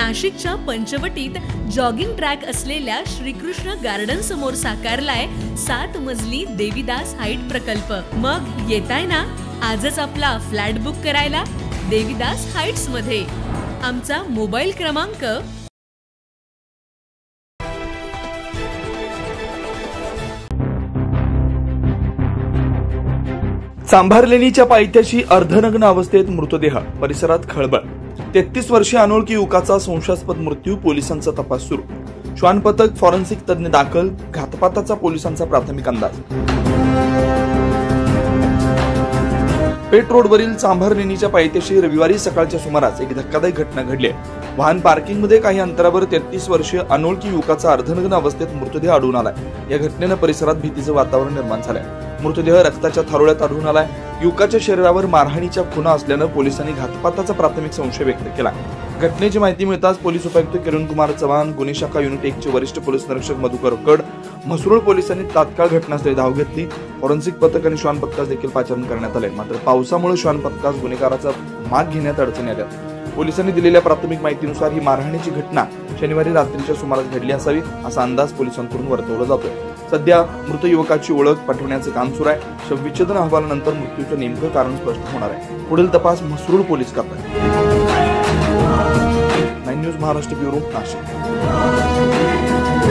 नाशिकच्या पंचवटीत jogging track असलेल्या Shrikrishna garden समोर साकारलाय 7 मजली देवीदास हाईट प्रकल्प। मग येताय ना आजच आपला फ्लॅट बुक करायला देवीदास हाईट्स मध्ये। आमचा मोबाईल क्रमांक चांभारलेणीच्या पायथ्याशी अर्धनग्न अवस्थेत मृतदेह, परिसरात खळबळ। 33 वर्षीय अनोळखी युवकाचा संशयास्पद मृत्यू, पोलिसांचा तपास सुरू। श्वान पथक, फॉरेन्सिक तज्ञ दाखल, घातपाताचा पोलिसांचा प्राथमिक अंदाज। पेठ रोडवरील चांभारलेणीच्या पायथ्याशी रविवारी सकाळच्या सुमारास एक धक्कादायक घटना घडली आहे। वाहन पार्किंगमध्ये काही अंतरावर 33 वर्षीय अनोळखी युवकाचा अर्धनग्न अवस्थेत मृतदेह आढळून आलाय। या घटनेनं परिसरात भीतीचं वातावरण निर्माण झालंय। मृतदेह रक्ताच्या थारोळ्यात आढळून आलाय। युवकाच्या शरीरावर मारहाणीच्या खुणा असल्यानं पोलिसांनी घातपाताचा प्राथमिक संशय व्यक्त केला। घटनेची माहिती मिळताच पोलीस उपायुक्त किरण कुमार चव्हाण, गुन्हे शाखा युनिट 1 चे वरिष्ठ पोलीस निरीक्षक मधुकर कड, म्हसरूळ पोलिसांनी तात्काळ घटनास्थळी धाव घेतली। फॉरेन्सिक पथक आणि श्वान पथकास देखील पाचारण करण्यात आले। मात्र पावसामुळे श्वान पथकास गुन्हेगाराचा माग घेण्यात अडचणी आल्या। पोलिसांनी दिलेल्या प्राथमिक माहितीनुसार ही मारहाणीची घटना शनिवारी रात्रीच्या सुमारास घडली असावी असा अंदाज पोलिसांकडून वर्तवला जातोय। सध्या मृत युवकाची ओळख पटवण्याचे काम सुरू आहे। शवविच्छेदन अहवालानंतर मृत्यूचं नेमकं कारण स्पष्ट होणार आहे। पुढील तपास म्हसरूळ पोलीस करतात। 9 न्यूज महाराष्ट्र ब्युरो, नाशिक।